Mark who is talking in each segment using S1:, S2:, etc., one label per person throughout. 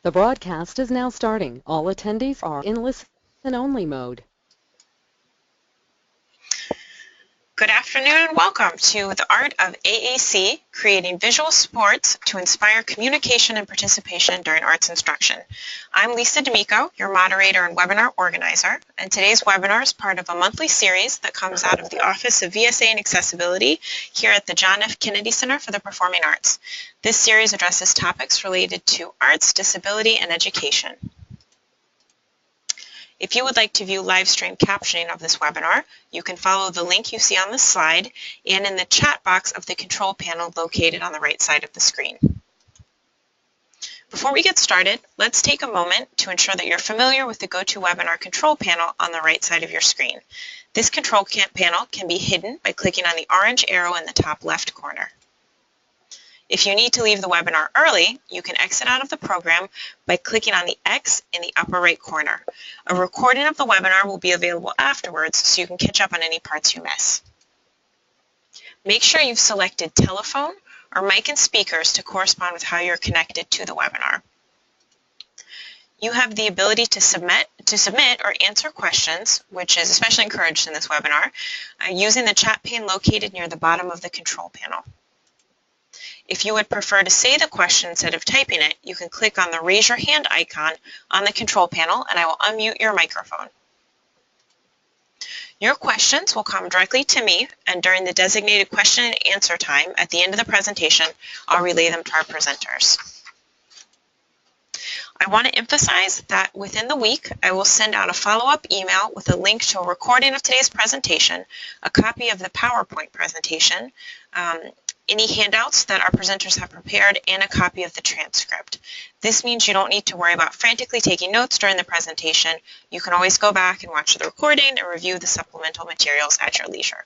S1: The broadcast is now starting. All attendees are in listen-only mode.
S2: Good afternoon and welcome to the Art of AAC, creating visual supports to inspire communication and participation during arts instruction. I'm Lisa D'Amico, your moderator and webinar organizer, and today's webinar is part of a monthly series that comes out of the Office of VSA and Accessibility here at the John F. Kennedy Center for the Performing Arts. This series addresses topics related to arts, disability, and education. If you would like to view live stream captioning of this webinar, you can follow the link you see on the slide and in the chat box of the control panel located on the right side of the screen. Before we get started, let's take a moment to ensure that you're familiar with the GoToWebinar control panel on the right side of your screen. This control panel can be hidden by clicking on the orange arrow in the top left corner. If you need to leave the webinar early, you can exit out of the program by clicking on the X in the upper right corner. A recording of the webinar will be available afterwards so you can catch up on any parts you miss. Make sure you've selected telephone or mic and speakers to correspond with how you're connected to the webinar. You have the ability to submit or answer questions, which is especially encouraged in this webinar, using the chat pane located near the bottom of the control panel. If you would prefer to say the question instead of typing it, you can click on the raise your hand icon on the control panel and I will unmute your microphone. Your questions will come directly to me, and during the designated question and answer time at the end of the presentation, I'll relay them to our presenters. I want to emphasize that within the week, I will send out a follow-up email with a link to a recording of today's presentation, a copy of the PowerPoint presentation, any handouts that our presenters have prepared, and a copy of the transcript. This means you don't need to worry about frantically taking notes during the presentation. You can always go back and watch the recording and review the supplemental materials at your leisure.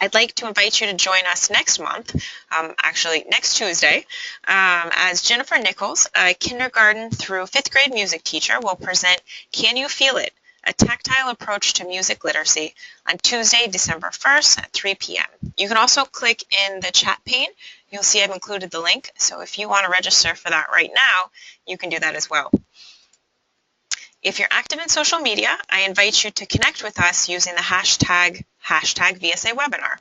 S2: I'd like to invite you to join us next month, actually next Tuesday, as Jennifer Nichols, a kindergarten through 5th grade music teacher, will present Can You Feel It? A tactile approach to music literacy on Tuesday, December 1st at 3 p.m. You can also click in the chat pane. You'll see I've included the link, so if you want to register for that right now, you can do that as well. If you're active in social media, I invite you to connect with us using the hashtag VSA Webinar.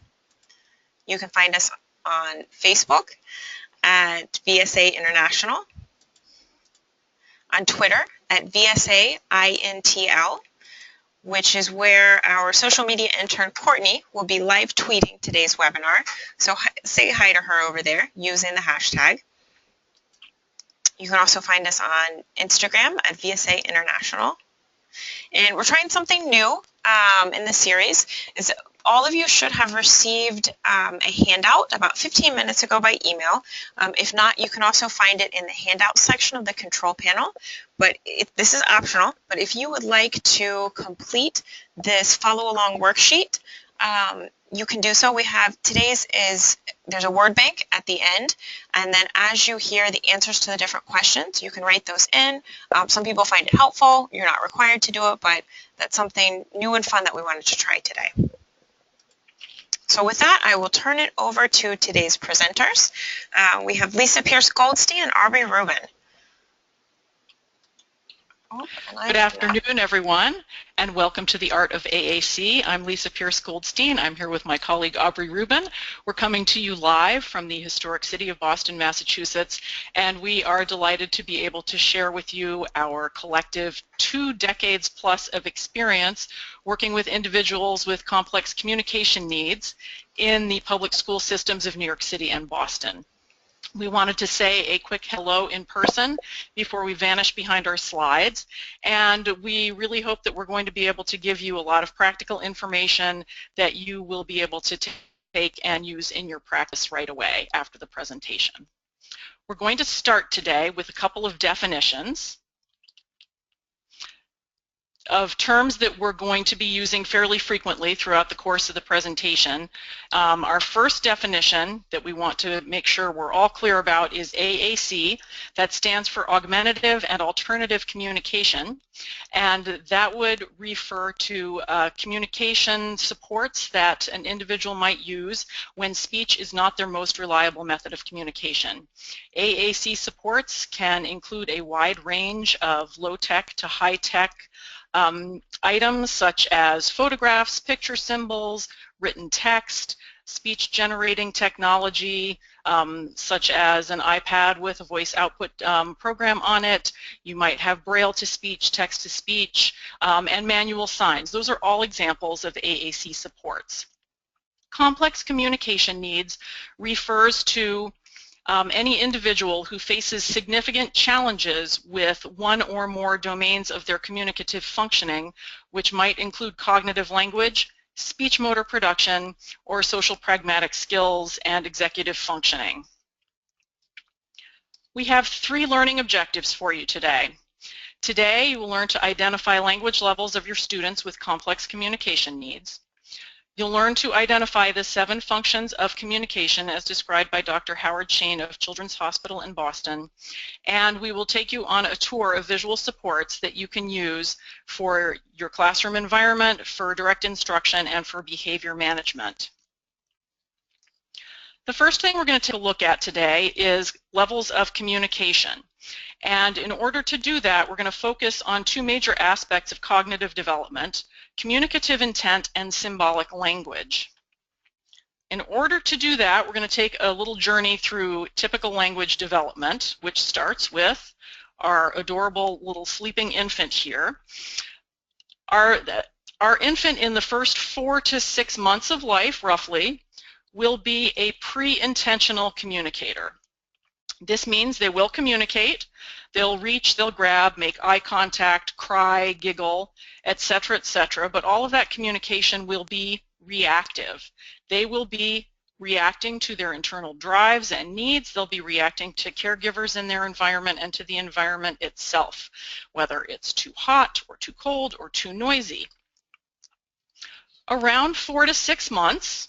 S2: You can find us on Facebook at VSA International, on Twitter at VSA INTL, which is where our social media intern Courtney will be live tweeting today's webinar. So say hi to her over there using the hashtag. You can also find us on Instagram at VSA International. And we're trying something new in this series. All of you should have received a handout about 15 minutes ago by email. If not, you can also find it in the handout section of the control panel. But this is optional. But if you would like to complete this follow-along worksheet, you can do so. We have there's a word bank at the end, and then as you hear the answers to the different questions, you can write those in. Some people find it helpful. You're not required to do it, but that's something new and fun that we wanted to try today. So with that, I will turn it over to today's presenters. We have Lisa Pierce-Goldstein and Aubrey Rubin.
S3: Good afternoon, everyone, and welcome to the Art of AAC. I'm Lisa Pierce-Goldstein. I'm here with my colleague Aubrey Rubin. We're coming to you live from the historic city of Boston, Massachusetts, and we are delighted to be able to share with you our collective 2 decades plus of experience working with individuals with complex communication needs in the public school systems of New York City and Boston. We wanted to say a quick hello in person before we vanish behind our slides, and we really hope that we're going to be able to give you a lot of practical information that you will be able to take and use in your practice right away after the presentation. We're going to start today with a couple of definitions. terms that we're going to be using fairly frequently throughout the course of the presentation. Our first definition that we want to make sure we're all clear about is AAC. That stands for Augmentative and Alternative Communication, and that would refer to communication supports that an individual might use when speech is not their most reliable method of communication. AAC supports can include a wide range of low-tech to high-tech items such as photographs, picture symbols, written text, speech generating technology such as an iPad with a voice output program on it. You might have braille to speech, text to speech, and manual signs. Those are all examples of AAC supports. Complex communication needs refers to any individual who faces significant challenges with one or more domains of their communicative functioning, which might include cognitive language, speech motor production, or social pragmatic skills and executive functioning. We have 3 learning objectives for you today. Today, you will learn to identify language levels of your students with complex communication needs. You'll learn to identify the 7 functions of communication as described by Dr. Howard Shane of Children's Hospital in Boston, and we will take you on a tour of visual supports that you can use for your classroom environment, for direct instruction, and for behavior management. The first thing we're going to take a look at today is levels of communication. And in order to do that, we're going to focus on 2 major aspects of cognitive development: communicative intent and symbolic language. In order to do that, we're going to take a little journey through typical language development, which starts with our adorable little sleeping infant here. Our infant in the first 4 to 6 months of life, roughly, will be a pre-intentional communicator. This means they will communicate, they'll reach, they'll grab, make eye contact, cry, giggle, etc., but all of that communication will be reactive. They will be reacting to their internal drives and needs. They'll be reacting to caregivers in their environment and to the environment itself, whether it's too hot or too cold or too noisy. Around 4 to 6 months,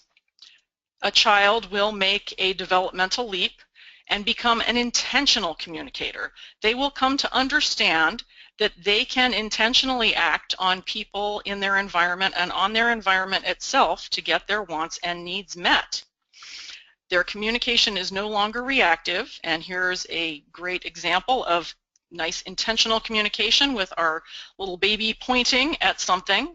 S3: a child will make a developmental leap and become an intentional communicator. They will come to understand that they can intentionally act on people in their environment and on their environment itself to get their wants and needs met. Their communication is no longer reactive, and here's a great example of nice intentional communication with our little baby pointing at something.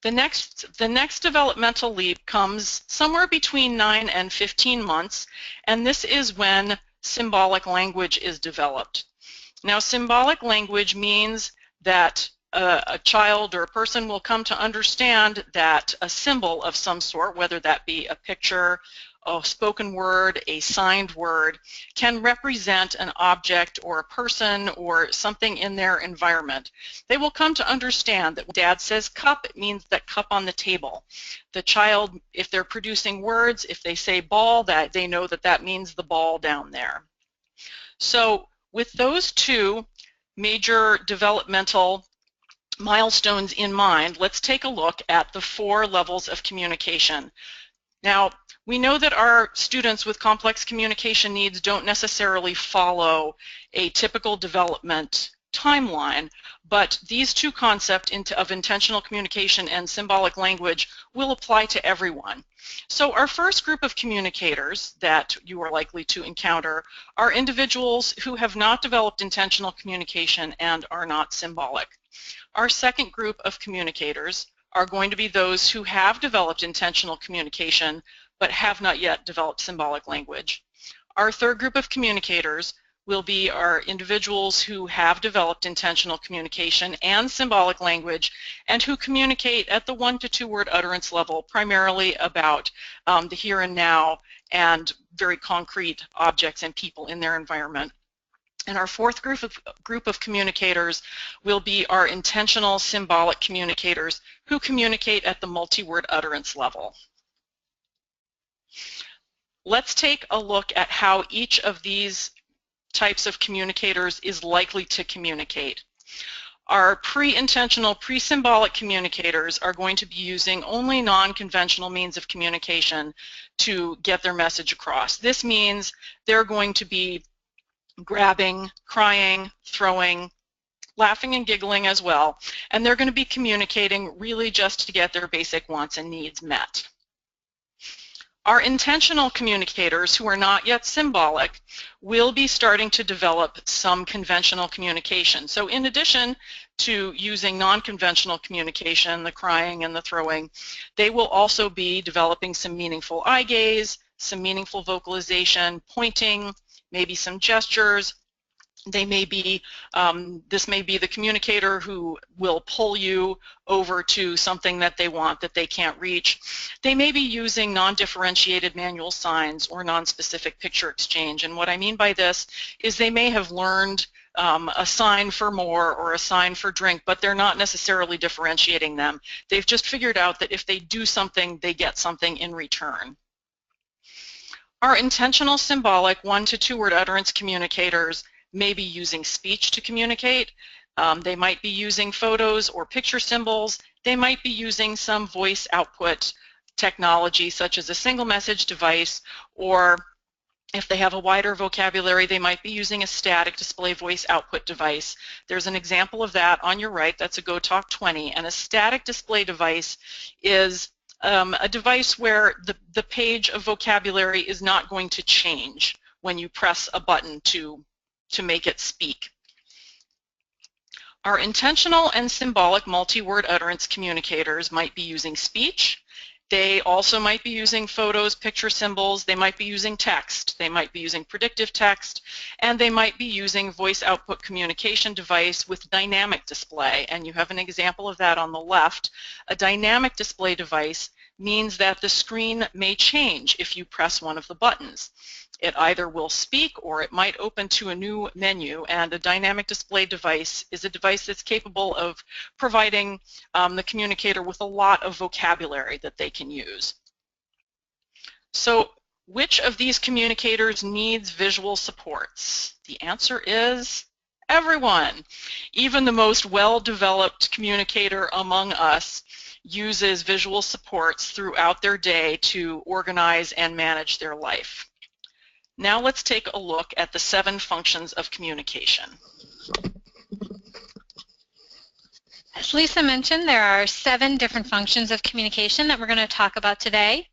S3: The next developmental leap comes somewhere between 9 and 15 months, and this is when symbolic language is developed. Now, symbolic language means that a child or a person will come to understand that a symbol of some sort, whether that be a picture, a spoken word, a signed word, can represent an object or a person or something in their environment. They will come to understand that when Dad says cup, it means that cup on the table. The child, if they're producing words, if they say ball, that they know that that means the ball down there. So with those 2 major developmental milestones in mind, let's take a look at the 4 levels of communication. Now, we know that our students with complex communication needs don't necessarily follow a typical development timeline, but these 2 concepts of intentional communication and symbolic language will apply to everyone. So our first group of communicators that you are likely to encounter are individuals who have not developed intentional communication and are not symbolic. Our second group of communicators are going to be those who have developed intentional communication but have not yet developed symbolic language. Our third group of communicators will be our individuals who have developed intentional communication and symbolic language and who communicate at the 1 to 2 word utterance level, primarily about the here and now and very concrete objects and people in their environment. And our fourth group of communicators will be our intentional symbolic communicators who communicate at the multi-word utterance level. Let's take a look at how each of these types of communicators is likely to communicate. Our pre-intentional, pre-symbolic communicators are going to be using only non-conventional means of communication to get their message across. This means they're going to be grabbing, crying, throwing, laughing and giggling as well, and they're going to be communicating really just to get their basic wants and needs met. Our intentional communicators, who are not yet symbolic, will be starting to develop some conventional communication. So in addition to using non-conventional communication, the crying and the throwing, they will also be developing some meaningful eye gaze, some meaningful vocalization, pointing, maybe some gestures. They may be, this may be the communicator who will pull you over to something that they want that they can't reach. They may be using non-differentiated manual signs or non-specific picture exchange. And what I mean by this is they may have learned a sign for more or a sign for drink, but they're not necessarily differentiating them. They've just figured out that if they do something, they get something in return. Our intentional symbolic 1- to 2-word utterance communicators may be using speech to communicate. They might be using photos or picture symbols. They might be using some voice output technology such as a single message device, or if they have a wider vocabulary, they might be using a static display voice output device. There's an example of that on your right. That's a GoTalk 20, and a static display device is a device where the page of vocabulary is not going to change when you press a button to make it speak. Our intentional and symbolic multi-word utterance communicators might be using speech. They also might be using photos, picture symbols. They might be using text. They might be using predictive text, and they might be using voice output communication device with dynamic display. And you have an example of that on the left. A dynamic display device means that the screen may change if you press one of the buttons. It either will speak or it might open to a new menu, and a dynamic display device is a device that's capable of providing the communicator with a lot of vocabulary that they can use. So which of these communicators needs visual supports? The answer is everyone. Even the most well-developed communicator among us uses visual supports throughout their day to organize and manage their life. Now let's take a look at the 7 functions of communication.
S4: As Lisa mentioned, there are 7 different functions of communication that we're going to talk about today.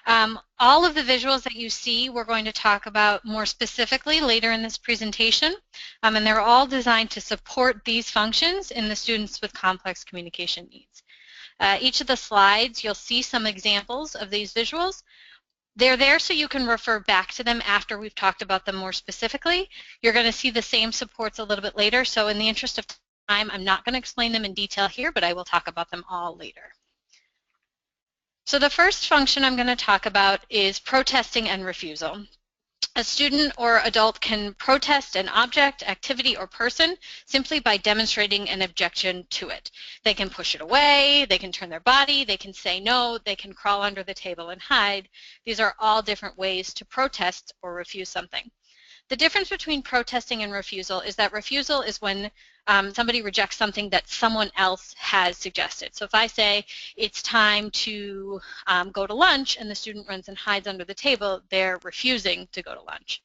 S4: All of the visuals that you see we're going to talk about more specifically later in this presentation, and they're all designed to support these functions in the students with complex communication needs. Each of the slides, you'll see some examples of these visuals. They're there so you can refer back to them after we've talked about them more specifically. You're going to see the same supports a little bit later, so in the interest of time, I'm not going to explain them in detail here, but I will talk about them all later. So the first function I'm going to talk about is protesting and refusal. A student or adult can protest an object, activity, or person simply by demonstrating an objection to it. They can push it away, they can turn their body, they can say no, they can crawl under the table and hide. These are all different ways to protest or refuse something. The difference between protesting and refusal is that refusal is when somebody rejects something that someone else has suggested. So if I say it's time to go to lunch and the student runs and hides under the table, they're refusing to go to lunch.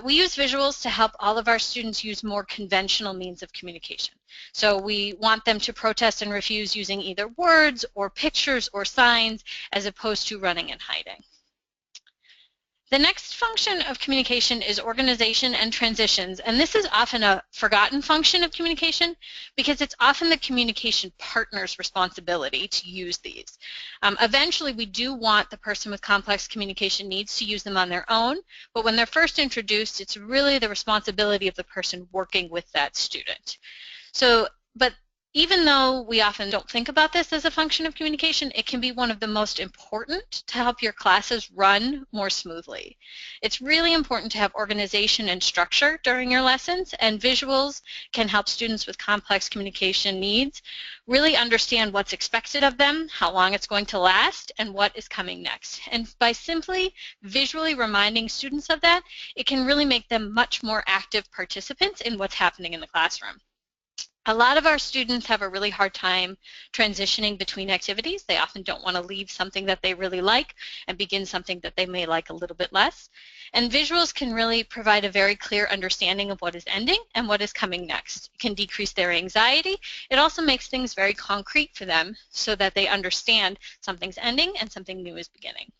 S4: We use visuals to help all of our students use more conventional means of communication. So we want them to protest and refuse using either words or pictures or signs as opposed to running and hiding. The next function of communication is organization and transitions, and this is often a forgotten function of communication because it's often the communication partner's responsibility to use these. Eventually, we do want the person with complex communication needs to use them on their own, but when they're first introduced, it's really the responsibility of the person working with that student. But even though we often don't think about this as a function of communication, it can be one of the most important to help your classes run more smoothly. It's really important to have organization and structure during your lessons, and visuals can help students with complex communication needs really understand what's expected of them, how long it's going to last, and what is coming next. And by simply visually reminding students of that, it can really make them much more active participants in what's happening in the classroom. A lot of our students have a really hard time transitioning between activities. They often don't want to leave something that they really like and begin something that they may like a little bit less. And visuals can really provide a very clear understanding of what is ending and what is coming next. It can decrease their anxiety. It also makes things very concrete for them so that they understand something's ending and something new is beginning.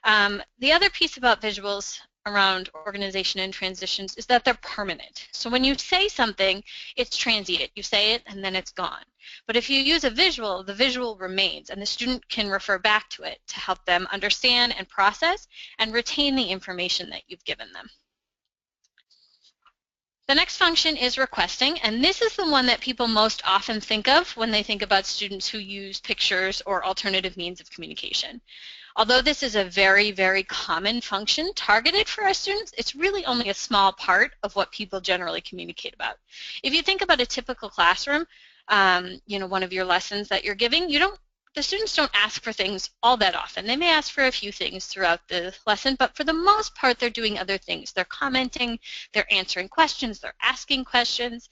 S4: The other piece about visuals around organization and transitions is that they're permanent. So when you say something, it's transient. You say it and then it's gone. But if you use a visual, the visual remains and the student can refer back to it to help them understand and process and retain the information that you've given them. The next function is requesting, and this is the one that people most often think of when they think about students who use pictures or alternative means of communication. Although this is a very, very common function targeted for our students, it's really only a small part of what people generally communicate about. If you think about a typical classroom, one of your lessons that you're giving, the students don't ask for things all that often. They may ask for a few things throughout the lesson, but for the most part, they're doing other things. They're commenting, they're answering questions, they're asking questions.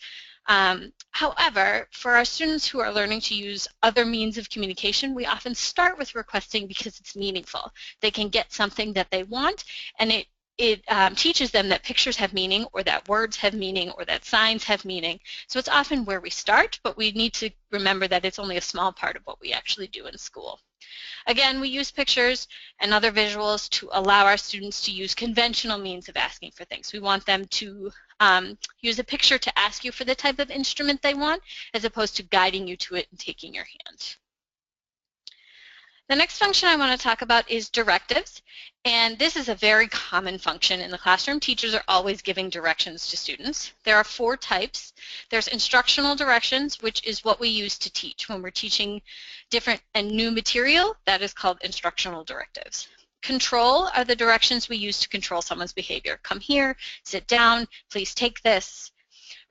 S4: However, for our students who are learning to use other means of communication, we often start with requesting because it's meaningful. They can get something that they want, and it teaches them that pictures have meaning, or that words have meaning, or that signs have meaning. So it's often where we start, but we need to remember that it's only a small part of what we actually do in school. Again, we use pictures and other visuals to allow our students to use conventional means of asking for things. We want them to use a picture to ask you for the type of instrument they want, as opposed to guiding you to it and taking your hand. The next function I want to talk about is directives, and this is a very common function in the classroom. Teachers are always giving directions to students. There are 4 types. There's instructional directions, which is what we use to teach. When we're teaching different and new material, that is called instructional directives. Control are the directions we use to control someone's behavior. Come here, sit down, please take this.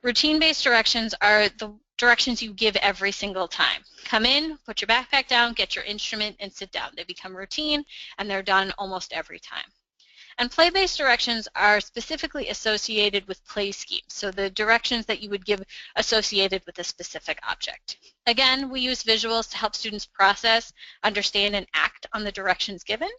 S4: Routine-based directions are the directions you give every single time. Come in, put your backpack down, get your instrument, and sit down. They become routine, and they're done almost every time. And play-based directions are specifically associated with play schemes, so the directions that you would give associated with a specific object. Again, we use visuals to help students process, understand, and act on the directions given.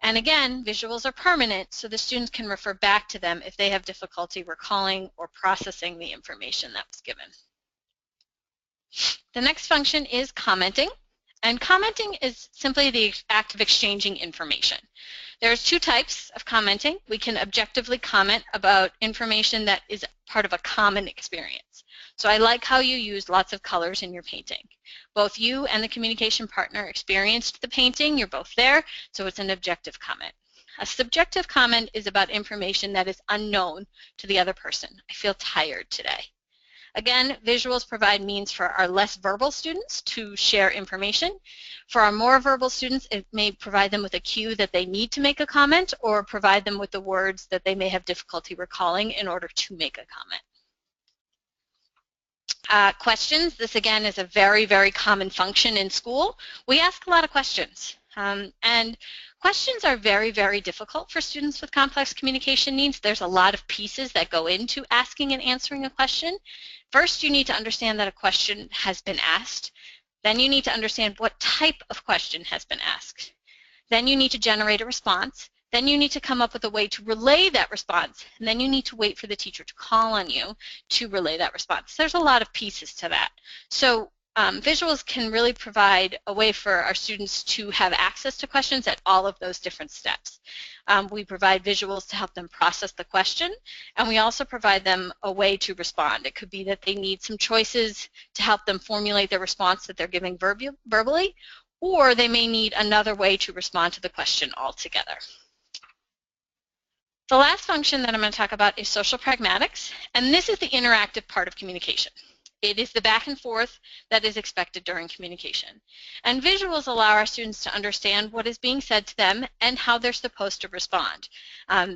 S4: And again, visuals are permanent, so the students can refer back to them if they have difficulty recalling or processing the information that was given. The next function is commenting, and commenting is simply the act of exchanging information. There's 2 types of commenting. We can objectively comment about information that is part of a common experience. So I like how you use lots of colors in your painting. Both you and the communication partner experienced the painting. You're both there, so it's an objective comment. A subjective comment is about information that is unknown to the other person. I feel tired today. Again, visuals provide means for our less verbal students to share information. For our more verbal students, it may provide them with a cue that they need to make a comment, or provide them with the words that they may have difficulty recalling in order to make a comment. Questions. This again is a very, very common function in school. We ask a lot of questions. And questions are very, very difficult for students with complex communication needs. There's a lot of pieces that go into asking and answering a question. First, you need to understand that a question has been asked. Then you need to understand what type of question has been asked. Then you need to generate a response. Then you need to come up with a way to relay that response. And then you need to wait for the teacher to call on you to relay that response. There's a lot of pieces to that. So visuals can really provide a way for our students to have access to questions at all of those different steps. We provide visuals to help them process the question, and we also provide them a way to respond. It could be that they need some choices to help them formulate their response that they're giving verbally, or they may need another way to respond to the question altogether. The last function that I'm going to talk about is social pragmatics, and this is the interactive part of communication. It is the back and forth that is expected during communication. And visuals allow our students to understand what is being said to them and how they're supposed to respond.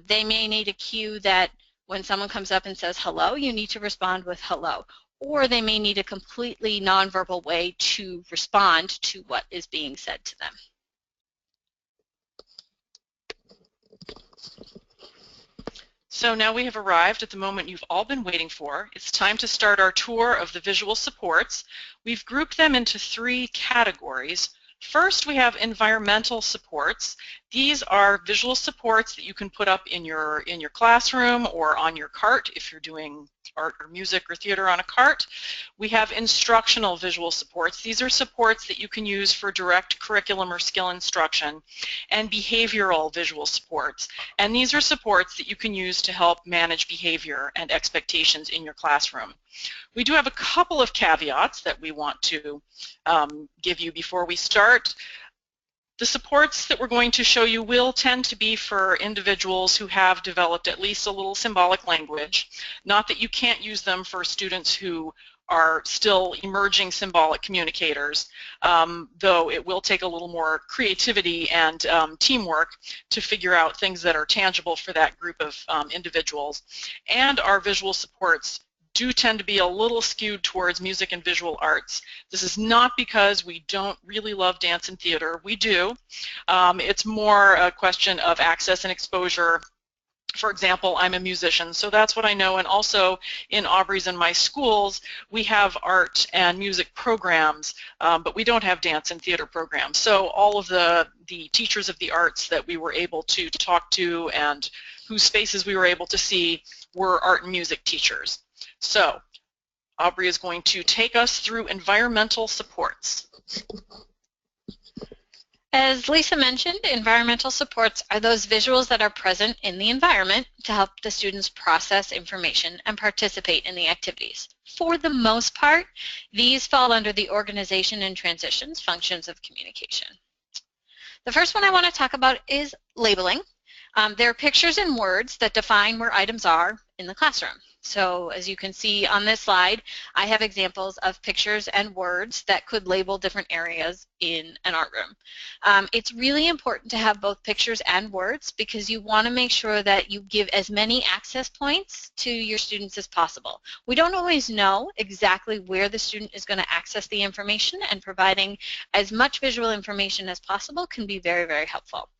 S4: They may need a cue that when someone comes up and says hello, you need to respond with hello. Or they may need a completely nonverbal way to respond to what is being said to them.
S3: So now we have arrived at the moment you've all been waiting for. It's time to start our tour of the visual supports. We've grouped them into 3 categories. First, we have environmental supports. These are visual supports that you can put up in your classroom or on your cart if you're doing art or music or theater on a cart. We have instructional visual supports. These are supports that you can use for direct curriculum or skill instruction, and behavioral visual supports. And these are supports that you can use to help manage behavior and expectations in your classroom. We do have a couple of caveats that we want to give you before we start. The supports that we're going to show you will tend to be for individuals who have developed at least a little symbolic language. Not that you can't use them for students who are still emerging symbolic communicators, though it will take a little more creativity and teamwork to figure out things that are tangible for that group of individuals. And our visual supports do tend to be a little skewed towards music and visual arts. This is not because we don't really love dance and theater. We do. It's more a question of access and exposure. For example, I'm a musician, so that's what I know, and also in Aubrey's and my schools, we have art and music programs, but we don't have dance and theater programs. So all of the teachers of the arts that we were able to talk to and whose faces we were able to see were art and music teachers. So Aubrey is going to take us through environmental supports.
S4: As Lisa mentioned, environmental supports are those visuals that are present in the environment to help the students process information and participate in the activities. For the most part, these fall under the organization and transitions functions of communication. The first one I want to talk about is labeling. There are pictures and words that define where items are in the classroom. So as you can see on this slide, I have examples of pictures and words that could label different areas in an art room. It's really important to have both pictures and words because you want to make sure that you give as many access points to your students as possible. We don't always know exactly where the student is going to access the information, and providing as much visual information as possible can be very, very helpful.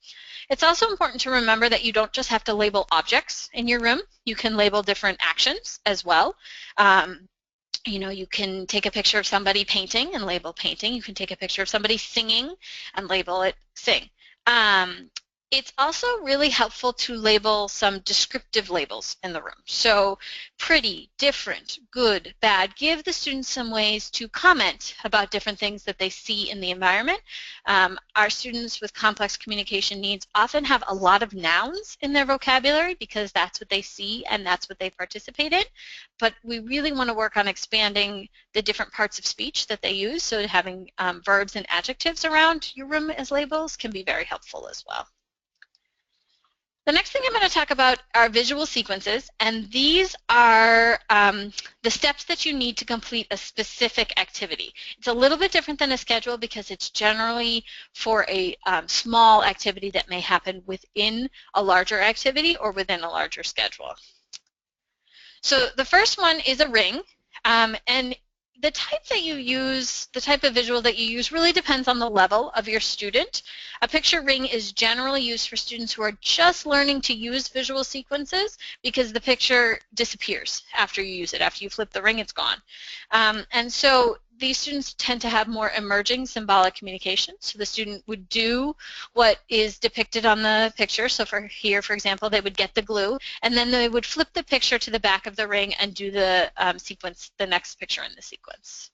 S4: It's also important to remember that you don't just have to label objects in your room. You can label different actions as well. You know, you can take a picture of somebody painting and label painting. You can take a picture of somebody singing and label it sing. It's also really helpful to label some descriptive labels in the room. So pretty, different, good, bad. Give the students some ways to comment about different things that they see in the environment. Our students with complex communication needs often have a lot of nouns in their vocabulary because that's what they see and that's what they participate in. But we really want to work on expanding the different parts of speech that they use, so having verbs and adjectives around your room as labels can be very helpful as well. The next thing I'm going to talk about are visual sequences, and these are the steps that you need to complete a specific activity. It's a little bit different than a schedule because it's generally for a small activity that may happen within a larger activity or within a larger schedule. So the first one is a ring, and the type that you use, the type of visual that you use really depends on the level of your student. A picture ring is generally used for students who are just learning to use visual sequences because the picture disappears after you use it. After you flip the ring, it's gone. And so these students tend to have more emerging symbolic communication. So the student would do what is depicted on the picture. So for here, for example, they would get the glue, and then they would flip the picture to the back of the ring and do the sequence, the next picture in the sequence.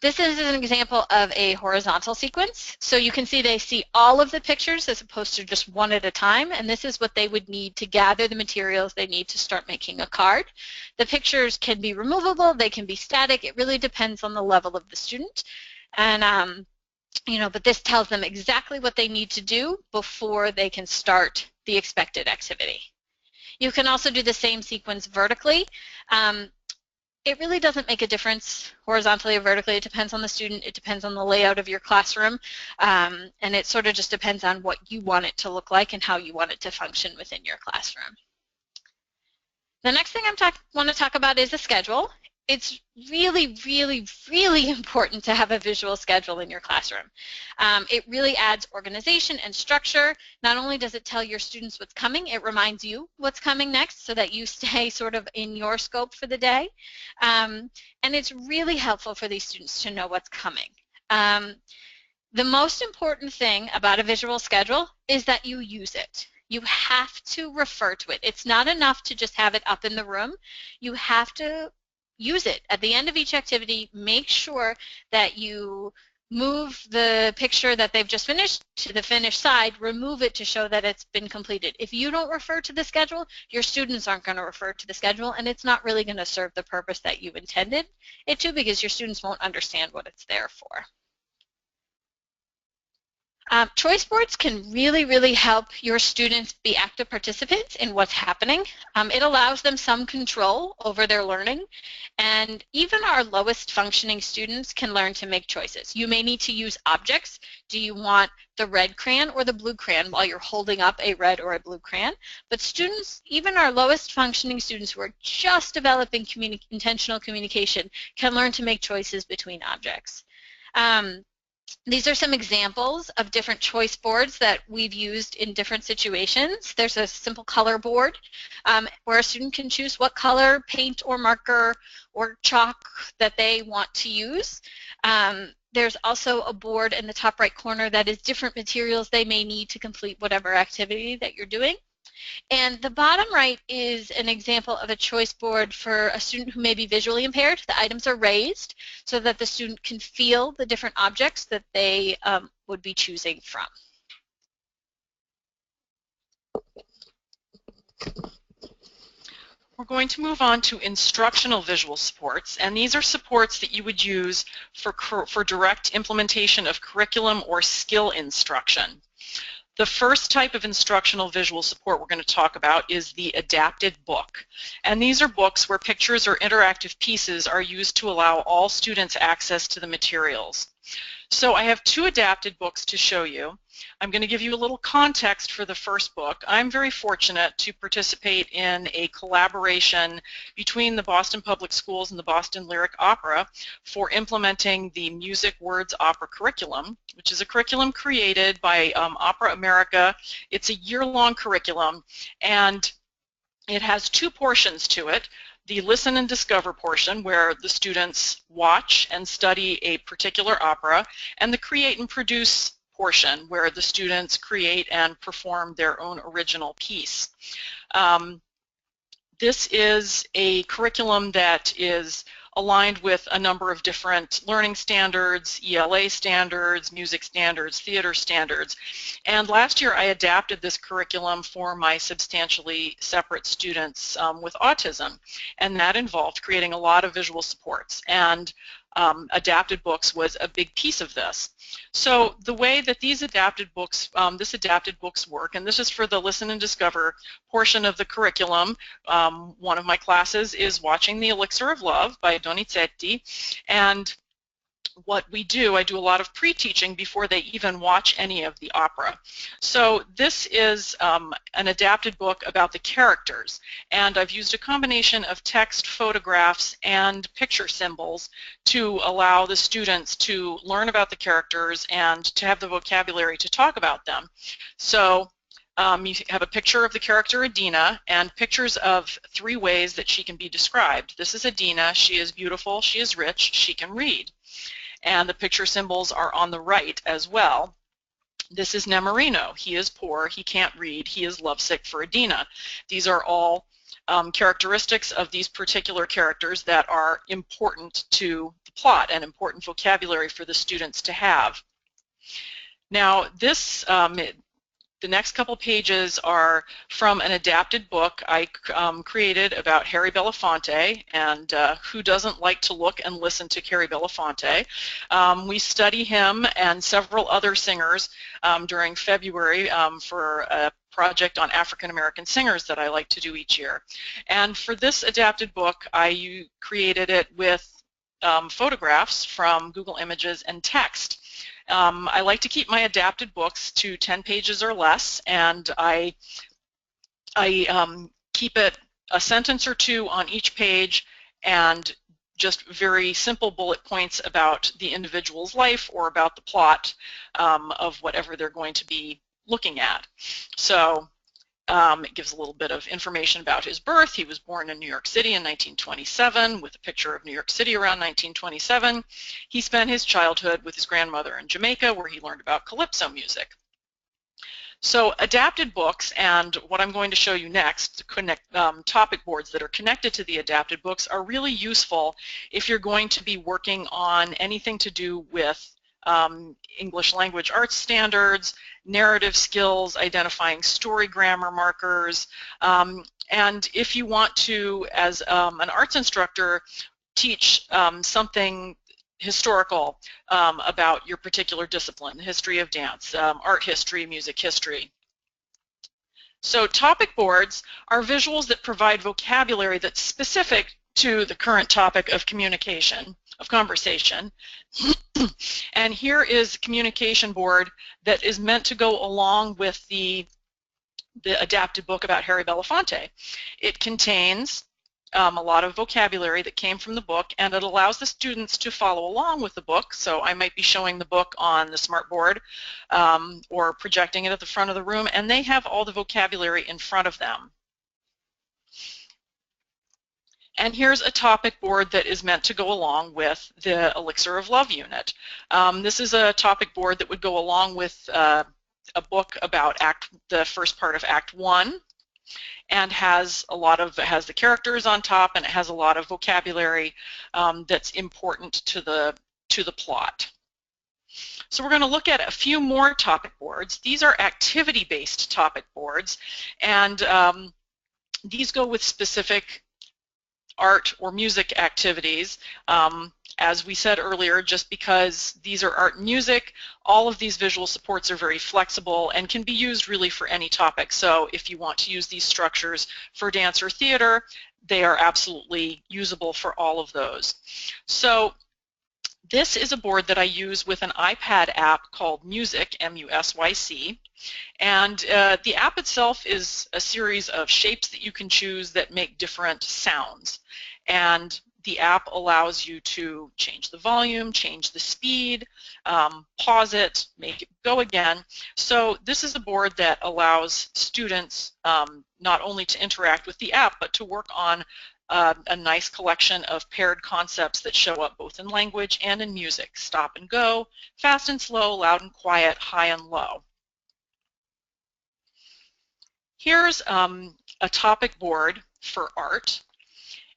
S4: This is an example of a horizontal sequence. So you can see they see all of the pictures as opposed to just one at a time, and this is what they would need to gather the materials they need to start making a card. The pictures can be removable, they can be static, it really depends on the level of the student. And you know, but this tells them exactly what they need to do before they can start the expected activity. You can also do the same sequence vertically. It really doesn't make a difference horizontally or vertically. It depends on the student. It depends on the layout of your classroom. And it sort of just depends on what you want it to look like and how you want it to function within your classroom. The next thing I want to talk about is a schedule. it's really, really, really important to have a visual schedule in your classroom. It really adds organization and structure. Not only does it tell your students what's coming, it reminds you what's coming next so that you stay sort of in your scope for the day. And it's really helpful for these students to know what's coming. The most important thing about a visual schedule is that you use it. You have to refer to it. It's not enough to just have it up in the room. You have to use it. At the end of each activity, make sure that you move the picture that they've just finished to the finished side, remove it to show that it's been completed. If you don't refer to the schedule, your students aren't going to refer to the schedule, and it's not really going to serve the purpose that you intended it to, because your students won't understand what it's there for. Choice boards can really, really help your students be active participants in what's happening. It allows them some control over their learning, and even our lowest functioning students can learn to make choices. You may need to use objects. Do you want the red crayon or the blue crayon while you're holding up a red or a blue crayon? But students, even our lowest functioning students who are just developing intentional communication, can learn to make choices between objects. These are some examples of different choice boards that we've used in different situations. There's a simple color board where a student can choose what color paint or marker or chalk that they want to use. There's also a board in the top right corner that is different materials they may need to complete whatever activity that you're doing. And the bottom right is an example of a choice board for a student who may be visually impaired. The items are raised so that the student can feel the different objects that they would be choosing from.
S3: We're going to move on to instructional visual supports, and these are supports that you would use for direct implementation of curriculum or skill instruction. The first type of instructional visual support we're going to talk about is the adapted book. And these are books where pictures or interactive pieces are used to allow all students access to the materials. So I have two adapted books to show you. I'm going to give you a little context for the first book. I'm very fortunate to participate in a collaboration between the Boston Public Schools and the Boston Lyric Opera for implementing the Music Words Opera curriculum, which is a curriculum created by Opera America. It's a year-long curriculum, and it has two portions to it. The Listen and Discover portion, where the students watch and study a particular opera, and the Create and Produce portion, where the students create and perform their own original piece. This is a curriculum that is aligned with a number of different learning standards, ELA standards, music standards, theater standards. And last year I adapted this curriculum for my substantially separate students with autism, and that involved creating a lot of visual supports, and adapted books was a big piece of this. So the way that these adapted books, work, and this is for the Listen and Discover portion of the curriculum. One of my classes is Watching the Elixir of Love by Donizetti, and what we do, I do a lot of pre-teaching before they even watch any of the opera. So this is an adapted book about the characters, and I've used a combination of text, photographs, and picture symbols to allow the students to learn about the characters and to have the vocabulary to talk about them. So you have a picture of the character Adina and pictures of 3 ways that she can be described. This is Adina. She is beautiful, she is rich, she can read. And the picture symbols are on the right as well. This is Nemorino. He is poor, he can't read, he is lovesick for Adina. These are all characteristics of these particular characters that are important to the plot and important vocabulary for the students to have. Now this the next couple pages are from an adapted book I created about Harry Belafonte, and who doesn't like to look and listen to Harry Belafonte? We study him and several other singers during February for a project on African American singers that I like to do each year. And for this adapted book, I created it with photographs from Google Images and text. I like to keep my adapted books to 10 pages or less, and I keep it a sentence or two on each page and just very simple bullet points about the individual's life or about the plot of whatever they're going to be looking at. So it gives a little bit of information about his birth. He was born in New York City in 1927 with a picture of New York City around 1927. He spent his childhood with his grandmother in Jamaica, where he learned about calypso music. So adapted books, and what I'm going to show you next, topic boards that are connected to the adapted books, are really useful if you're going to be working on anything to do with English language arts standards, narrative skills, identifying story grammar markers, and if you want to, as an arts instructor, teach something historical about your particular discipline, history of dance, art history, music history. So topic boards are visuals that provide vocabulary that's specific to the current topic of communication, of conversation. And here is a communication board that is meant to go along with the adapted book about Harry Belafonte. It contains a lot of vocabulary that came from the book, and it allows the students to follow along with the book. So I might be showing the book on the smartboard or projecting it at the front of the room, and they have all the vocabulary in front of them. And here's a topic board that is meant to go along with the Elixir of Love unit. This is a topic board that would go along with a book about the first part of Act 1, and has the characters on top, and it has a lot of vocabulary that's important to the plot. So we're going to look at a few more topic boards. These are activity-based topic boards, and these go with specific art or music activities. As we said earlier, just because these are art and music, all of these visual supports are very flexible and can be used really for any topic. So if you want to use these structures for dance or theater, they are absolutely usable for all of those. So this is a board that I use with an iPad app called Music, M-U-S-Y-C, and the app itself is a series of shapes that you can choose that make different sounds. And the app allows you to change the volume, change the speed, pause it, make it go again. So this is a board that allows students not only to interact with the app, but to work on a nice collection of paired concepts that show up both in language and in music: stop and go, fast and slow, loud and quiet, high and low. Here's a topic board for art.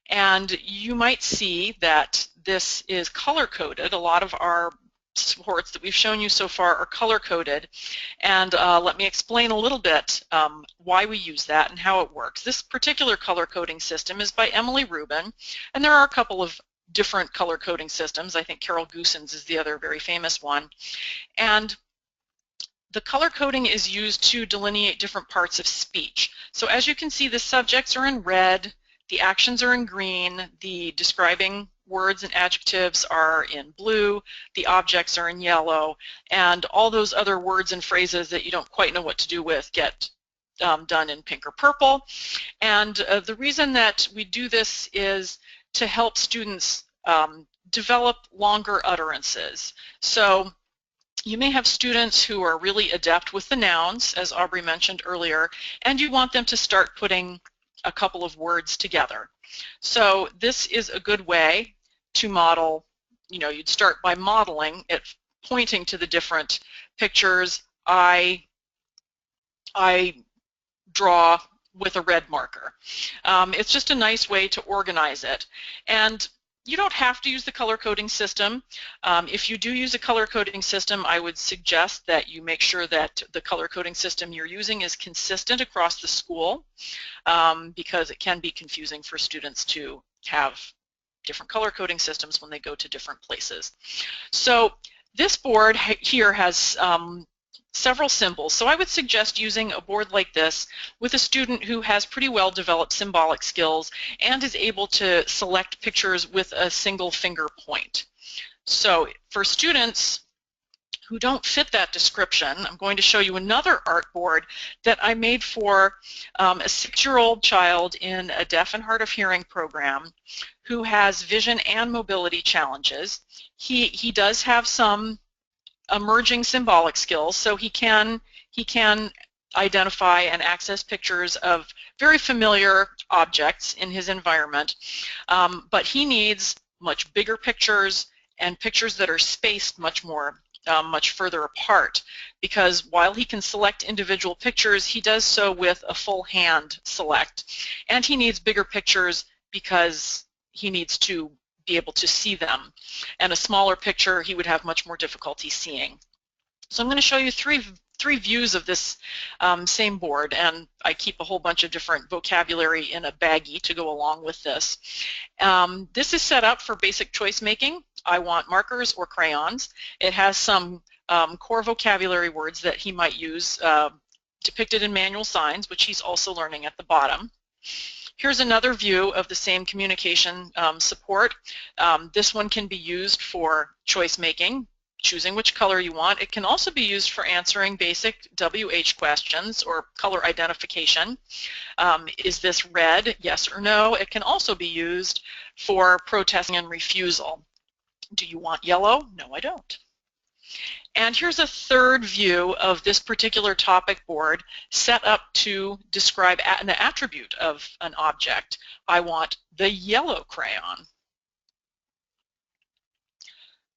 S3: And you might see that this is color-coded. A lot of our supports that we've shown you so far are color-coded. And let me explain a little bit why we use that and how it works. This particular color coding system is by Emily Rubin, and there are a couple of different color coding systems. I think Carol Goossens is the other very famous one. And the color coding is used to delineate different parts of speech. So as you can see, the subjects are in red, the actions are in green, the describing words and adjectives are in blue, the objects are in yellow, and all those other words and phrases that you don't quite know what to do with get done in pink or purple. And the reason that we do this is to help students develop longer utterances. So you may have students who are really adept with the nouns, as Aubrey mentioned earlier, and you want them to start putting a couple of words together. So this is a good way to model. You'd start by modeling it, pointing to the different pictures. I draw with a red marker. It's just a nice way to organize it. And you don't have to use the color coding system. If you do use a color coding system, I would suggest that you make sure that the color coding system you're using is consistent across the school, because it can be confusing for students to have different color coding systems when they go to different places. So this board here has several symbols. So I would suggest using a board like this with a student who has pretty well developed symbolic skills and is able to select pictures with a single finger point. So for students who don't fit that description, I'm going to show you another art board that I made for a 6-year-old child in a deaf and hard of hearing program who has vision and mobility challenges. He does have some emerging symbolic skills, so he can identify and access pictures of very familiar objects in his environment, but he needs much bigger pictures and pictures that are spaced much further apart, because while he can select individual pictures, he does so with a full hand select, and he needs bigger pictures because he needs to be able to see them, and a smaller picture he would have much more difficulty seeing. So I'm going to show you three views of this same board, and I keep a whole bunch of different vocabulary in a baggie to go along with this. This is set up for basic choice making. I want markers or crayons. It has some core vocabulary words that he might use depicted in manual signs, which he's also learning at the bottom. Here's another view of the same communication support. This one can be used for choice making, choosing which color you want. It can also be used for answering basic WH questions or color identification. Is this red? Yes or no? It can also be used for protesting and refusal. Do you want yellow? No, I don't. And here's a third view of this particular topic board set up to describe an attribute of an object. I want the yellow crayon.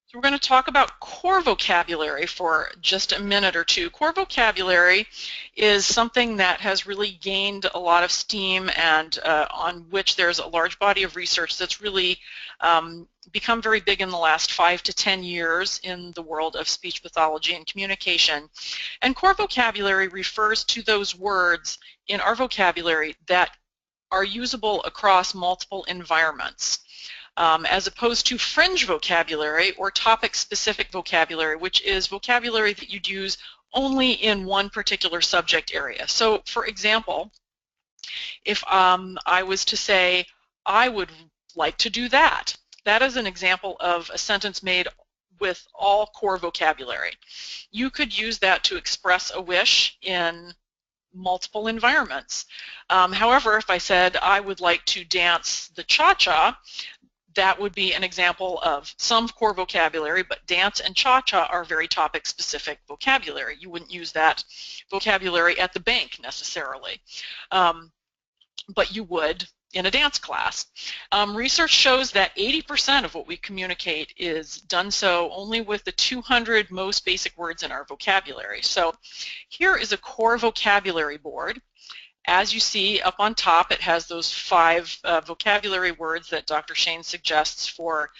S3: So we're going to talk about core vocabulary for just a minute or two. Core vocabulary is something that has really gained a lot of steam and on which there's a large body of research that's really become very big in the last 5 to 10 years in the world of speech pathology and communication. And core vocabulary refers to those words in our vocabulary that are usable across multiple environments. As opposed to fringe vocabulary or topic-specific vocabulary, which is vocabulary that you'd use only in one particular subject area. So, for example, if I was to say, I would like to do that, that is an example of a sentence made with all core vocabulary. You could use that to express a wish in multiple environments. However, if I said, I would like to dance the cha-cha, that would be an example of some core vocabulary, but dance and cha-cha are very topic-specific vocabulary. You wouldn't use that vocabulary at the bank necessarily, but you would in a dance class. Research shows that 80% of what we communicate is done so only with the 200 most basic words in our vocabulary. So here is a core vocabulary board. As you see up on top, it has those 5 vocabulary words that Dr. Shane suggests for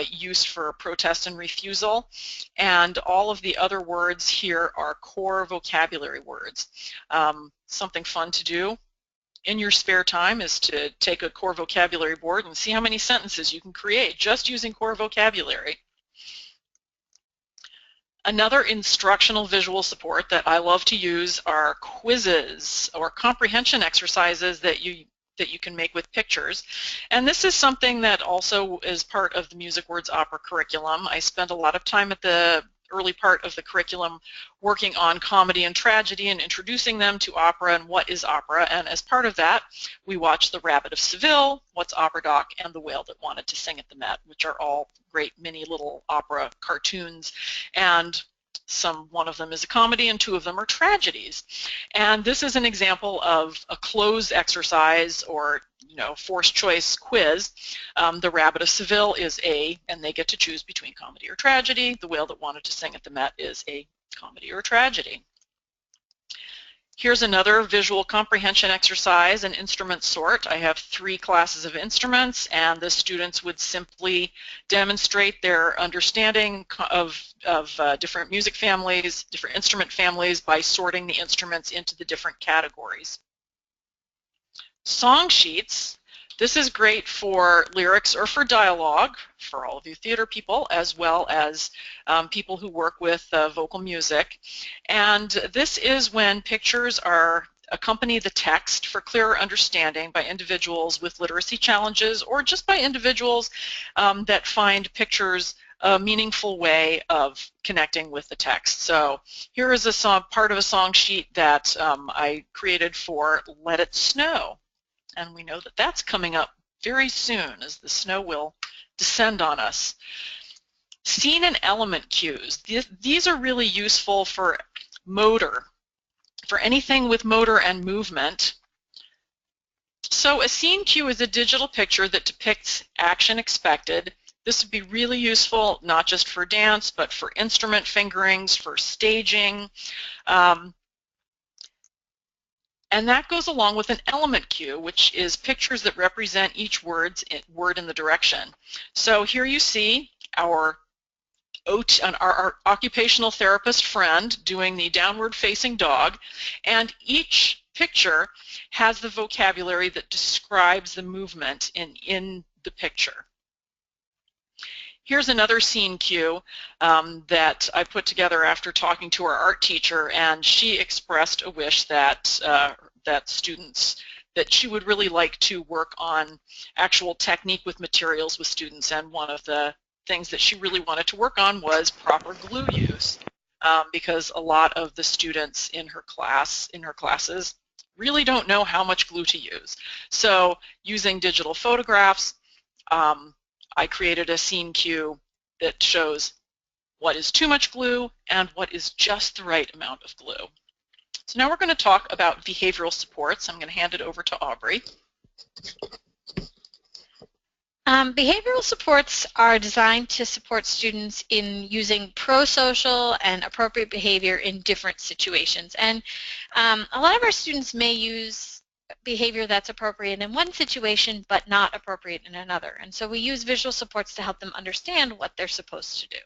S3: use for protest and refusal, and all of the other words here are core vocabulary words. Something fun to do in your spare time is to take a core vocabulary board and see how many sentences you can create just using core vocabulary. Another instructional visual support that I love to use are quizzes or comprehension exercises that you can make with pictures. And this is something that also is part of the Music Words Opera curriculum. I spend a lot of time at the early part of the curriculum working on comedy and tragedy and introducing them to opera and what is opera. And as part of that, we watch The Rabbit of Seville, What's Opera Doc, and The Whale That Wanted to Sing at the Met, which are all great mini little opera cartoons. And one of them is a comedy and 2 of them are tragedies. And this is an example of a closed exercise or forced choice quiz. The Rabbit of Seville is and they get to choose between comedy or tragedy. The Whale That Wanted to Sing at the Met is a comedy or tragedy. Here's another visual comprehension exercise, an instrument sort. I have 3 classes of instruments, and the students would simply demonstrate their understanding of different music families, different instrument families by sorting the instruments into the different categories. Song sheets. This is great for lyrics or for dialogue, for all of you theater people, as well as people who work with vocal music. And this is when pictures accompany the text for clearer understanding by individuals with literacy challenges or just by individuals that find pictures a meaningful way of connecting with the text. So here is a song, part of a song sheet that I created for Let It Snow. And we know that that's coming up very soon as the snow will descend on us. Scene and element cues. These are really useful for motor, for anything with motor and movement. So a scene cue is a digital picture that depicts action expected. This would be really useful not just for dance, but for instrument fingerings, for staging. And that goes along with an element cue, which is pictures that represent each word in the direction. So here you see our occupational therapist friend doing the downward facing dog, and each picture has the vocabulary that describes the movement in the picture. Here's another scene cue that I put together after talking to our art teacher, and she expressed a wish that that she would really like to work on actual technique with materials with students, and one of the things that she really wanted to work on was proper glue use, because a lot of the students in her classes really don't know how much glue to use. So using digital photographs, I created a scene cue that shows what is too much glue and what is just the right amount of glue. So now we're going to talk about behavioral supports. I'm going to hand it over to Aubrey.
S4: Behavioral supports are designed to support students in using pro-social and appropriate behavior in different situations. And a lot of our students may use behavior that's appropriate in one situation but not appropriate in another. And so we use visual supports to help them understand what they're supposed to do.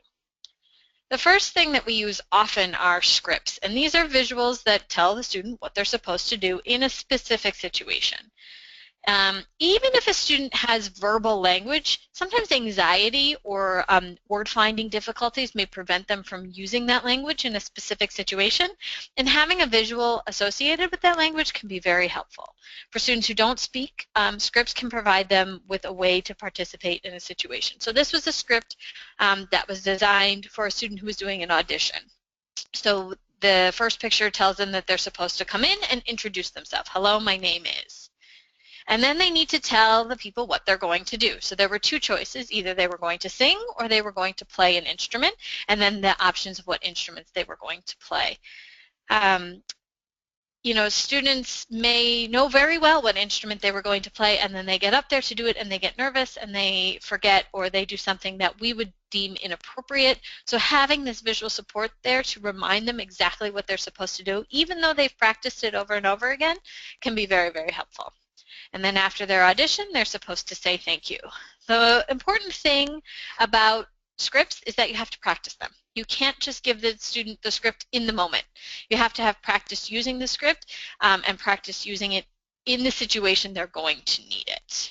S4: The first thing that we use often are scripts, and these are visuals that tell the student what they're supposed to do in a specific situation. Even if a student has verbal language, sometimes anxiety or word-finding difficulties may prevent them from using that language in a specific situation, and having a visual associated with that language can be very helpful. For students who don't speak, scripts can provide them with a way to participate in a situation. So this was a script that was designed for a student who was doing an audition. So the first picture tells them that they're supposed to come in and introduce themselves. Hello, my name is. And then they need to tell the people what they're going to do. So there were two choices. Either they were going to sing or they were going to play an instrument, and then the options of what instruments they were going to play. You know, students may know very well what instrument they were going to play, and then they get up there to do it and they get nervous and they forget, or they do something that we would deem inappropriate. So having this visual support there to remind them exactly what they're supposed to do, even though they've practiced it over and over again, can be very, very helpful. And then after their audition, they're supposed to say thank you. The important thing about scripts is that you have to practice them. You can't just give the student the script in the moment. You have to have practice using the script and practice using it in the situation they're going to need it.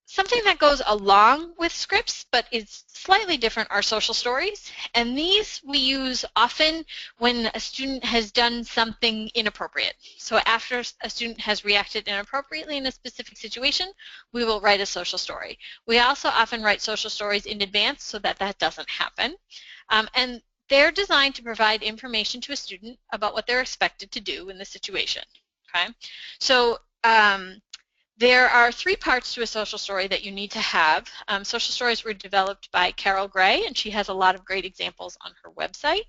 S4: Something that goes along with scripts but is slightly different are social stories, and these we use often when a student has done something inappropriate. So after a student has reacted inappropriately in a specific situation, we will write a social story. We also often write social stories in advance so that that doesn't happen, and they're designed to provide information to a student about what they're expected to do in the situation. Okay, so there are three parts to a social story that you need to have. Social stories were developed by Carol Gray, and she has a lot of great examples on her website.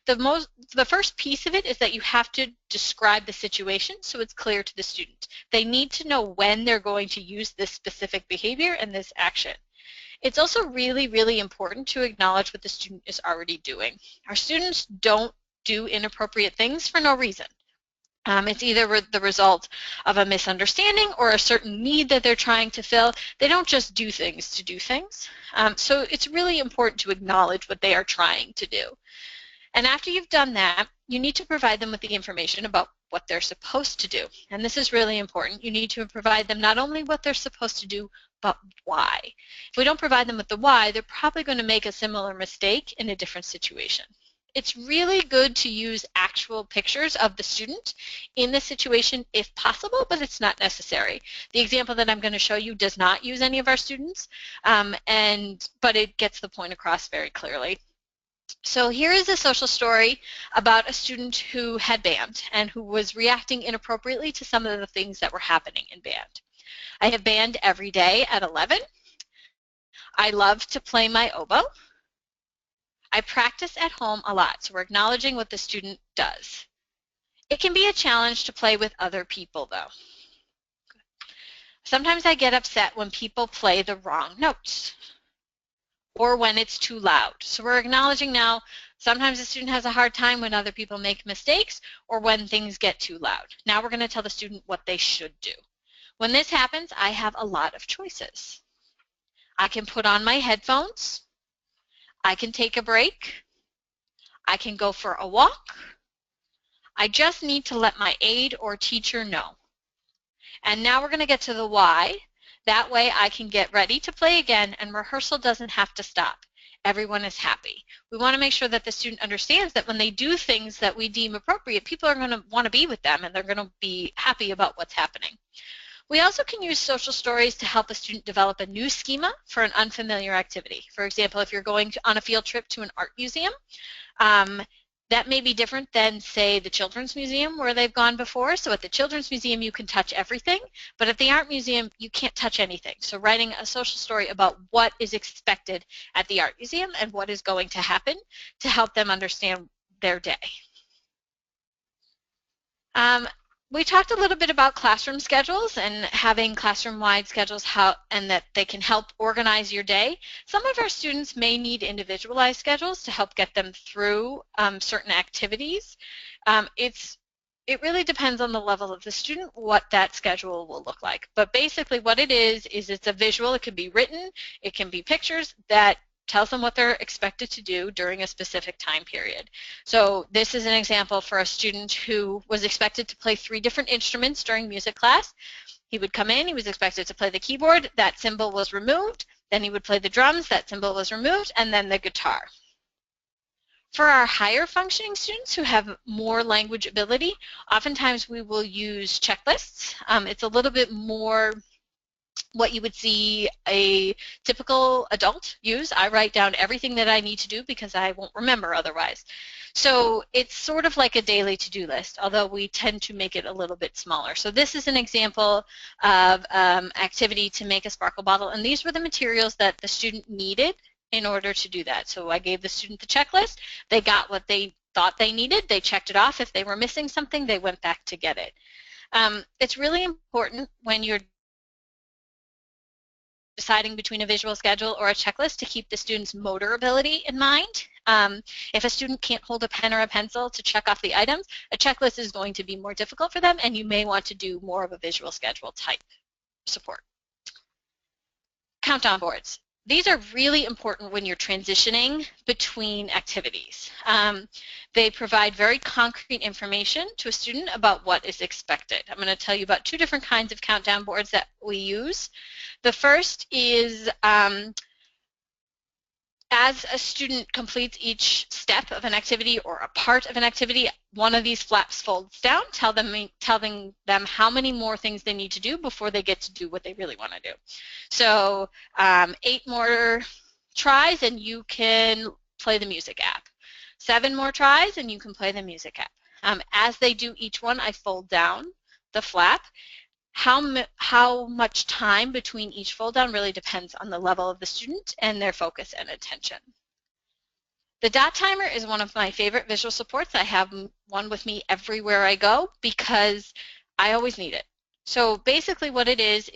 S4: The first piece of it is that you have to describe the situation so it's clear to the student. They need to know when they're going to use this specific behavior and this action. It's also really, really important to acknowledge what the student is already doing. Our students don't do inappropriate things for no reason. It's either the result of a misunderstanding or a certain need that they're trying to fill. They don't just do things to do things. So it's really important to acknowledge what they are trying to do. And after you've done that, you need to provide them with the information about what they're supposed to do. And this is really important. You need to provide them not only what they're supposed to do, but why. If we don't provide them with the why, they're probably going to make a similar mistake in a different situation. It's really good to use actual pictures of the student in the situation if possible, but it's not necessary. The example that I'm going to show you does not use any of our students, but it gets the point across very clearly. So here is a social story about a student who had band and who was reacting inappropriately to some of the things that were happening in band. I have band every day at 11. I love to play my oboe. I practice at home a lot, so we're acknowledging what the student does. It can be a challenge to play with other people, though. Sometimes I get upset when people play the wrong notes or when it's too loud. So we're acknowledging now sometimes the student has a hard time when other people make mistakes or when things get too loud. Now we're going to tell the student what they should do. When this happens, I have a lot of choices. I can put on my headphones. I can take a break. I can go for a walk. I just need to let my aide or teacher know. And now we're going to get to the why. That way I can get ready to play again and rehearsal doesn't have to stop. Everyone is happy. We want to make sure that the student understands that when they do things that we deem appropriate, people are going to want to be with them and they're going to be happy about what's happening. We also can use social stories to help a student develop a new schema for an unfamiliar activity. For example, if you're going on a field trip to an art museum, that may be different than, say, the Children's Museum where they've gone before. So at the Children's Museum, you can touch everything, but at the Art Museum, you can't touch anything. So writing a social story about what is expected at the Art Museum and what is going to happen to help them understand their day. We talked a little bit about classroom schedules and having classroom-wide schedules and that they can help organize your day. Some of our students may need individualized schedules to help get them through certain activities. It really depends on the level of the student what that schedule will look like. But basically what it is it's a visual. It can be written. It can be pictures that tells them what they're expected to do during a specific time period. So this is an example for a student who was expected to play 3 different instruments during music class. He would come in, he was expected to play the keyboard, that symbol was removed, then he would play the drums, that symbol was removed, and then the guitar. For our higher functioning students who have more language ability, oftentimes we will use checklists. It's a little bit more what you would see a typical adult use. I write down everything that I need to do because I won't remember otherwise. So it's sort of like a daily to-do list, although we tend to make it a little bit smaller. So this is an example of activity to make a sparkle bottle, and these were the materials that the student needed in order to do that. So I gave the student the checklist. They got what they thought they needed. They checked it off. If they were missing something, they went back to get it. It's really important when you're deciding between a visual schedule or a checklist to keep the student's motor ability in mind. If a student can't hold a pen or a pencil to check off the items, a checklist is going to be more difficult for them, and you may want to do more of a visual schedule type support. Countdown boards. These are really important when you're transitioning between activities. They provide very concrete information to a student about what is expected. I'm going to tell you about 2 different kinds of countdown boards that we use. The first is as a student completes each step of an activity or a part of an activity, one of these flaps folds down, telling them how many more things they need to do before they get to do what they really want to do. So 8 more tries and you can play the music app. 7 more tries and you can play the music app. As they do each one, I fold down the flap. How much time between each fold down really depends on the level of the student and their focus and attention. The dot timer is one of my favorite visual supports. I have one with me everywhere I go because I always need it. So basically what it is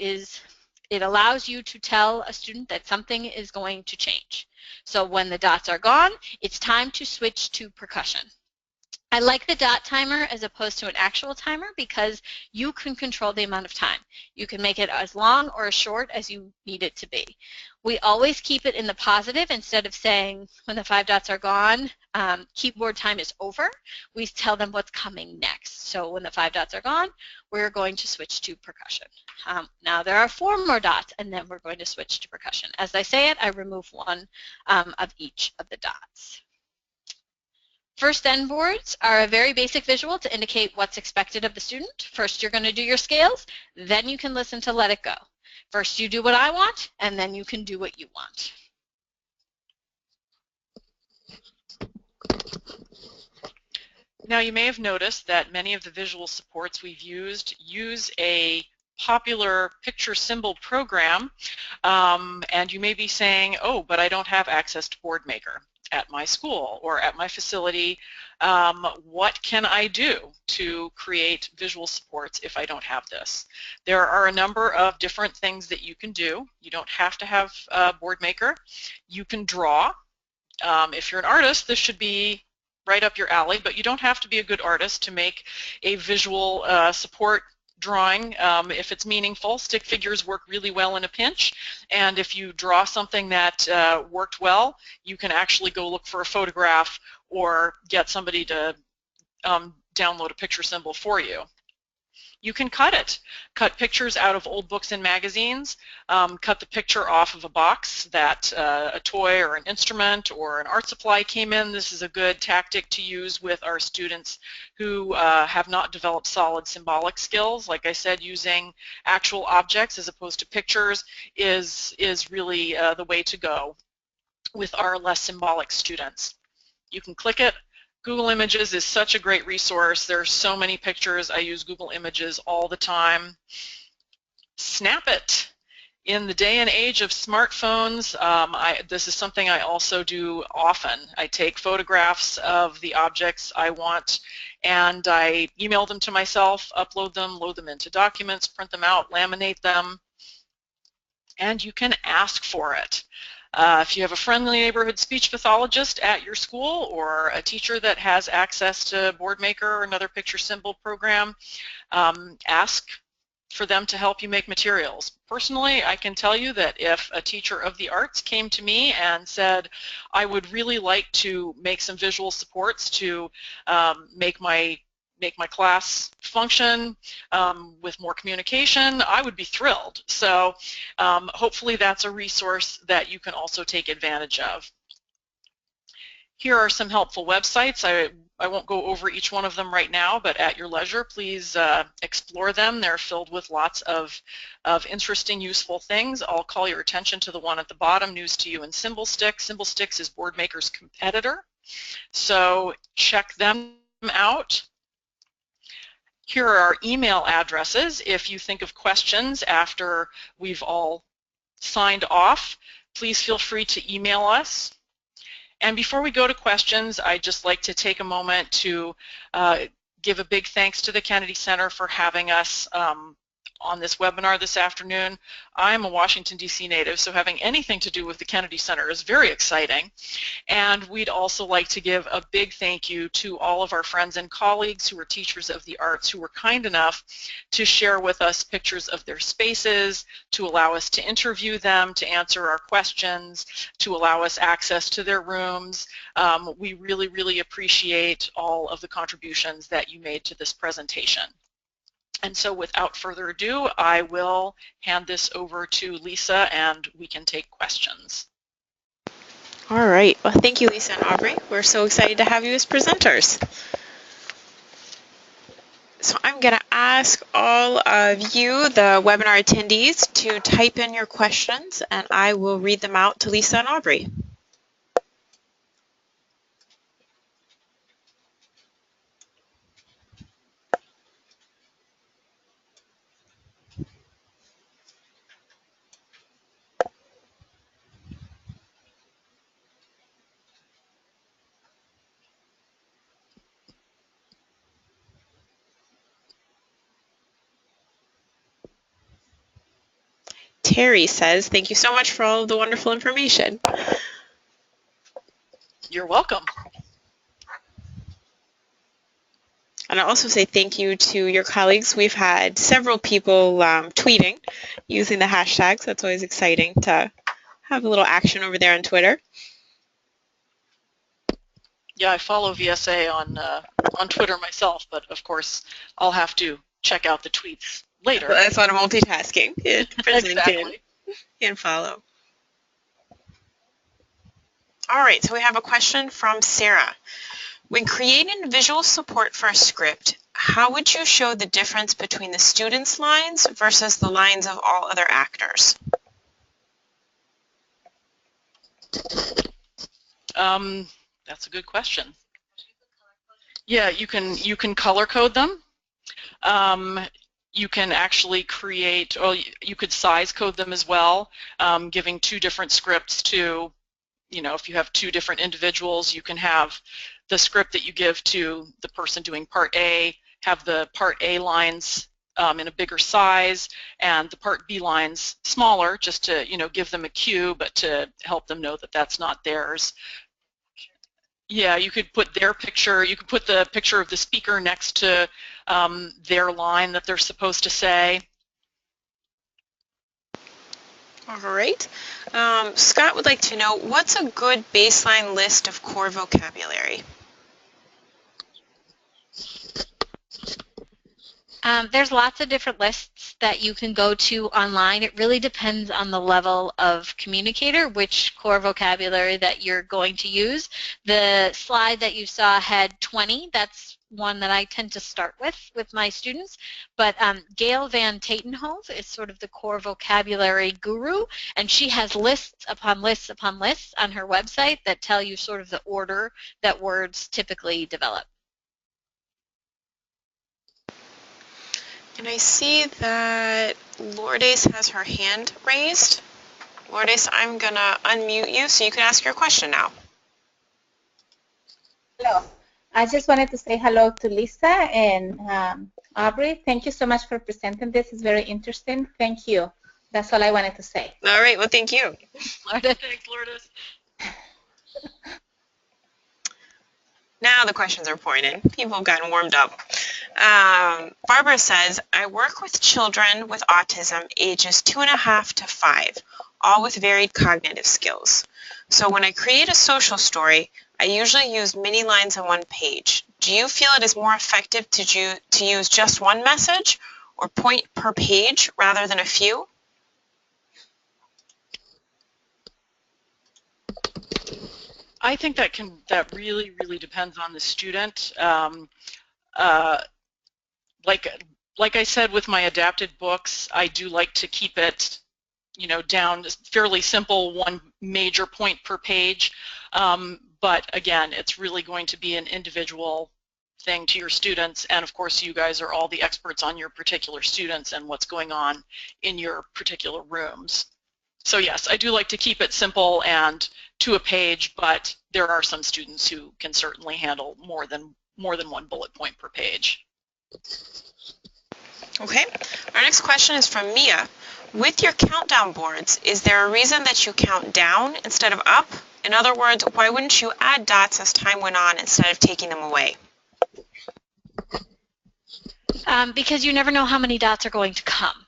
S4: it allows you to tell a student that something is going to change. So when the dots are gone, it's time to switch to percussion. I like the dot timer as opposed to an actual timer because you can control the amount of time. You can make it as long or as short as you need it to be. We always keep it in the positive. Instead of saying when the 5 dots are gone, keyboard time is over, we tell them what's coming next. So when the 5 dots are gone, we're going to switch to percussion. Now there are 4 more dots and then we're going to switch to percussion. As I say it, I remove one of each of the dots. First end boards are a very basic visual to indicate what's expected of the student. First, you're going to do your scales, then you can listen to let it go. First, you do what I want, and then you can do what you want.
S3: Now, you may have noticed that many of the visual supports we've used use a popular picture symbol program, and you may be saying, oh, but I don't have access to BoardMaker at my school or at my facility. What can I do to create visual supports if I don't have this? There are a number of different things that you can do. You don't have to have BoardMaker. You can draw. If you're an artist, this should be right up your alley, but you don't have to be a good artist to make a visual support drawing. If it's meaningful, stick figures work really well in a pinch, and if you draw something that worked well, you can actually go look for a photograph or get somebody to download a picture symbol for you. You can cut it. Cut pictures out of old books and magazines. Cut the picture off of a box that a toy or an instrument or an art supply came in. This is a good tactic to use with our students who have not developed solid symbolic skills. Like I said, using actual objects as opposed to pictures is really the way to go with our less symbolic students. You can click it. Google Images is such a great resource. There are so many pictures. I use Google Images all the time. Snap it. In the day and age of smartphones, this is something I also do often. I take photographs of the objects I want and I email them to myself, upload them, load them into documents, print them out, laminate them, and you can ask for it. If you have a friendly neighborhood speech pathologist at your school or a teacher that has access to BoardMaker or another picture symbol program, ask for them to help you make materials. Personally, I can tell you that if a teacher of the arts came to me and said, I would really like to make some visual supports to make my class function with more communication, I would be thrilled. So hopefully that's a resource that you can also take advantage of. Here are some helpful websites. I won't go over each one of them right now, but at your leisure, please explore them. They're filled with lots of interesting, useful things. I'll call your attention to the one at the bottom, News to You and Symbolsticks. Symbolsticks is BoardMaker's competitor, so check them out. Here are our email addresses. If you think of questions after we've all signed off, please feel free to email us. And before we go to questions, I'd just like to take a moment to give a big thanks to the Kennedy Center for having us on this webinar this afternoon. I'm a Washington, D.C. native, so having anything to do with the Kennedy Center is very exciting. And we'd also like to give a big thank you to all of our friends and colleagues who are teachers of the arts who were kind enough to share with us pictures of their spaces, to allow us to interview them, to answer our questions, to allow us access to their rooms. We really, really appreciate all of the contributions that you made to this presentation. And so without further ado, I will hand this over to Lisa and we can take questions.
S2: All right. Well, thank you, Lisa and Aubrey. We're so excited to have you as presenters. So I'm going to ask all of you, the webinar attendees, to type in your questions and I will read them out to Lisa and Aubrey. Terry says, thank you so much for all of the wonderful information.
S3: You're welcome.
S2: And I also say thank you to your colleagues. We've had several people tweeting using the hashtags. That's always exciting to have a little action over there on Twitter.
S3: Yeah, I follow VSA on Twitter myself, but of course I'll have to check out the tweets later.
S2: Well, that's a lot of multitasking.
S3: Exactly.
S2: And follow. All right, so we have a question from Sarah. When creating visual support for a script, how would you show the difference between the students' lines versus the lines of all other actors?
S3: That's a good question. Yeah, you can color code them. You can actually create, or you could size code them as well, giving two different scripts to, if you have two different individuals, you can have the script that you give to the person doing part A, have the part A lines in a bigger size, and the part B lines smaller, just to, give them a cue, but to help them know that that's not theirs. Yeah, you could put their picture, you could put the picture of the speaker next to their line that they're supposed to say.
S2: All right. Scott would like to know, what's a good baseline list of core vocabulary?
S4: There's lots of different lists that you can go to online. It really depends on the level of communicator, which core vocabulary that you're going to use. The slide that you saw had 20. That's one that I tend to start with my students. But Gail Van Tatenhove is sort of the core vocabulary guru, and she has lists upon lists upon lists on her website that tell you sort of the order that words typically develop.
S2: And I see that Lourdes has her hand raised. Lourdes, I'm going to unmute you so you can ask your question now.
S5: Hello. I just wanted to say hello to Lisa and Aubrey. Thank you so much for presenting this. It's very interesting. Thank you. That's all I wanted to say.
S2: All right. Well, thank you.
S3: Lourdes. Thanks, Lourdes.
S2: Now the questions are pouring in. People have gotten warmed up. Barbara says, I work with children with autism ages 2.5 to 5, all with varied cognitive skills. So when I create a social story, I usually use many lines on one page. Do you feel it is more effective to use just one message or point per page rather than a few?
S3: I think that really depends on the student. Like I said with my adapted books, I do like to keep it, down fairly simple, one major point per page. But again, it's really going to be an individual thing to your students, and of course you guys are all the experts on your particular students and what's going on in your particular rooms. So yes, I do like to keep it simple and to a page, but there are some students who can certainly handle more than one bullet point per page.
S2: Okay, our next question is from Mia. With your countdown boards, is there a reason that you count down instead of up? In other words, why wouldn't you add dots as time went on instead of taking them away?
S4: Because you never know how many dots are going to come.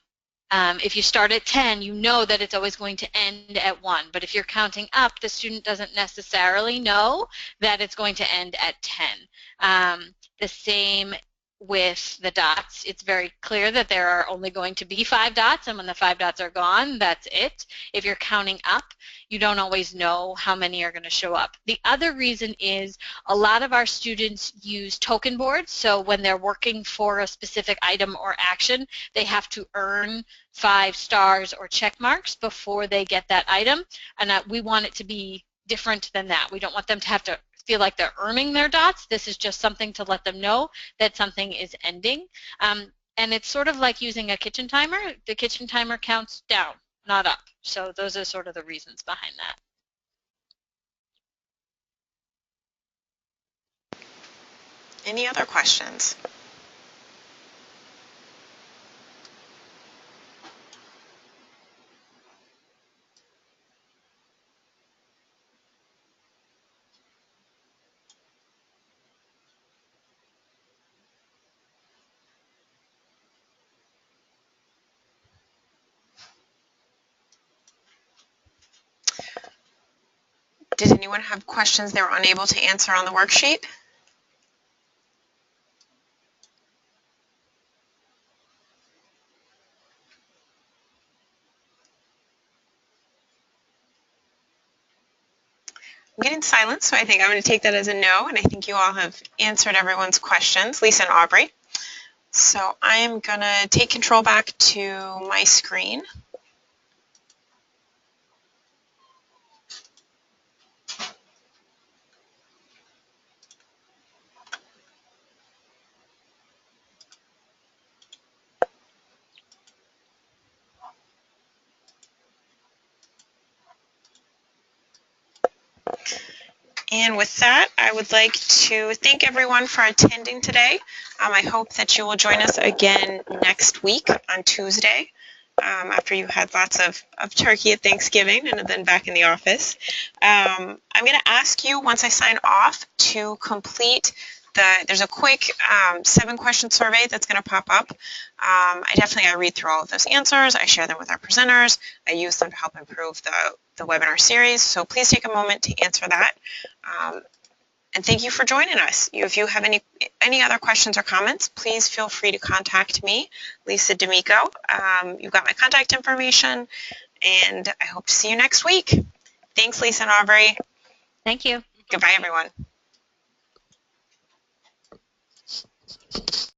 S4: If you start at 10, you know that it's always going to end at 1. But if you're counting up, the student doesn't necessarily know that it's going to end at 10. The same with the dots. It's very clear that there are only going to be 5 dots, and when the 5 dots are gone, that's it. If you're counting up, you don't always know how many are going to show up. The other reason is a lot of our students use token boards, so when they're working for a specific item or action, they have to earn 5 stars or check marks before they get that item, and we want it to be different than that. We don't want them to have to feel like they're earning their dots. This is just something to let them know that something is ending. And it's sort of like using a kitchen timer. The kitchen timer counts down, not up. So those are sort of the reasons behind that.
S2: Any other questions? Did anyone have questions they were unable to answer on the worksheet? I'm getting silence, so I think I'm going to take that as a no, and I think you all have answered everyone's questions, Lisa and Aubrey. So I am going to take control back to my screen. And with that, I would like to thank everyone for attending today. I hope that you will join us again next week on Tuesday after you've had lots of turkey at Thanksgiving and then back in the office. I'm going to ask you, once I sign off, to complete there's a quick 7-question survey that's going to pop up. I read through all of those answers. I share them with our presenters. I use them to help improve the webinar series. So please take a moment to answer that. And thank you for joining us. If you have any other questions or comments, please feel free to contact me, Lisa D'Amico. You've got my contact information, and I hope to see you next week. Thanks, Lisa and Aubrey.
S4: Thank you.
S2: Goodbye, everyone.